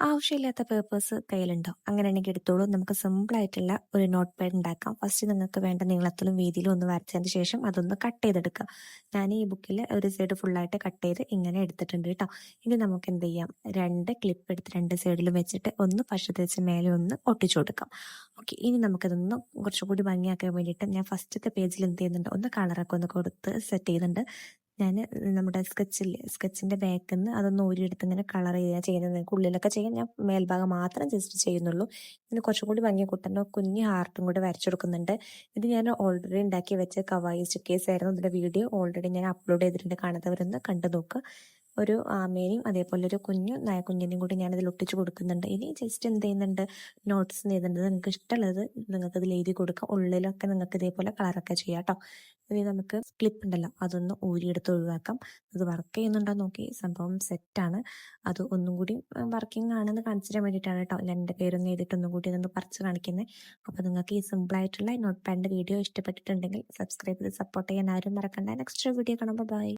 ആവശ്യമില്ലാത്ത പേപ്പേഴ്സ് കയ്യിലുണ്ടോ? അങ്ങനെയാണെങ്കിൽ എടുത്തോളൂ. നമുക്ക് സിമ്പിൾ ആയിട്ടുള്ള ഒരു നോട്ട് പാഡ് ഉണ്ടാക്കാം. ഫസ്റ്റ് നിങ്ങൾക്ക് വേണ്ട നീളത്തിലും വീതിയിലും ഒന്ന് വരച്ചതിന് ശേഷം അതൊന്ന് കട്ട് ചെയ്തെടുക്കുക. ഞാൻ ഈ ബുക്കിൽ ഒരു സൈഡ് ഫുള്ളായിട്ട് കട്ട് ചെയ്ത് ഇങ്ങനെ എടുത്തിട്ടുണ്ട് കേട്ടോ. ഇനി നമുക്ക് എന്ത് ചെയ്യാം, രണ്ട് ക്ലിപ്പ് എടുത്ത് രണ്ട് സൈഡിലും വെച്ചിട്ട് ഒന്ന് പശ തേച്ച് മേലെ ഒന്ന് ഒട്ടിച്ചു കൊടുക്കാം. ഓക്കെ, ഇനി നമുക്കതൊന്ന് കുറച്ചുകൂടി ഭംഗിയാക്കാൻ വേണ്ടിയിട്ട് ഞാൻ ഫസ്റ്റത്തെ പേജിൽ എന്ത് ചെയ്യുന്നുണ്ട്, ഒന്ന് കളറൊക്കെ ഒന്ന് കൊടുത്ത് സെറ്റ് ചെയ്യുന്നുണ്ട്. ഞാൻ നമ്മുടെ സ്കെച്ചിന്റെ ബാക്കിൽ നിന്ന് അതൊന്ന് ഊരിയെടുത്ത് ഇങ്ങനെ കളർ ചെയ്യുക ചെയ്യുന്നത്. നിങ്ങൾക്ക് ഉള്ളിലൊക്കെ ചെയ്യാൻ, ഞാൻ മേൽഭാഗം മാത്രം ജസ്റ്റ് ചെയ്യുന്നുള്ളൂ. ഇതിന് കുറച്ചും കൂടി ഭംഗി കൂട്ടുന്ന കുഞ്ഞ് ഹാർട്ടും കൂടി വരച്ചു കൊടുക്കുന്നുണ്ട്. ഇത് ഞാൻ ഓൾറെഡി ഉണ്ടാക്കി വെച്ച കവായി സ്റ്റിക്കേഴ്സ് ആയിരുന്നു. ഇതിന്റെ വീഡിയോ ഓൾറെഡി ഞാൻ അപ്ലോഡ് ചെയ്തിട്ടുണ്ട്. കാണാത്തവരൊന്ന് കണ്ടു നോക്കുക. ഒരു ആമേനെയും അതേപോലെ ഒരു കുഞ്ഞിനെയും കൂടി ഞാൻ ഇതിൽ ഒട്ടിച്ചു കൊടുക്കുന്നുണ്ട്. ഇനി ജസ്റ്റ് എന്ത് ചെയ്യുന്നുണ്ട്, നോട്ട്സ് ചെയ്യുന്നുണ്ട്. നിങ്ങൾക്ക് ഇഷ്ടമുള്ളത് നിങ്ങൾക്ക് ഇതിൽ എഴുതി കൊടുക്കാം. ഉള്ളിലൊക്കെ നിങ്ങൾക്ക് ഇതേപോലെ കളറൊക്കെ ചെയ്യാം കേട്ടോ. ഇനി നമുക്ക് ക്ലിപ്പ് ഉണ്ടല്ലോ, അതൊന്ന് ഊരിയെടുത്ത് ഒഴിവാക്കാം. അത് വർക്ക് ചെയ്യുന്നുണ്ടോ നോക്കി, സംഭവം സെറ്റാണ്. അത് ഒന്നും കൂടി വർക്കിംഗ് ആണെന്ന് കാണിച്ചു തരാൻ വേണ്ടിയിട്ടാണ് കേട്ടോ ഞാൻ എൻ്റെ പേരൊന്ന് എഴുതിയിട്ട് ഒന്നും കൂടി ഇതൊന്ന് പറിച്ച് കാണിക്കുന്നത്. അപ്പോൾ നിങ്ങൾക്ക് ഈ സിമ്പിൾ ആയിട്ടുള്ള നോട്ട് പാഡിൻ്റെ വീഡിയോ ഇഷ്ടപ്പെട്ടിട്ടുണ്ടെങ്കിൽ സബ്സ്ക്രൈബ് ചെയ്ത് സപ്പോർട്ട് ചെയ്യാൻ ആരും മറക്കണ്ട. നെക്സ്റ്റ് വീഡിയോ കാണുമ്പോൾ ബൈ.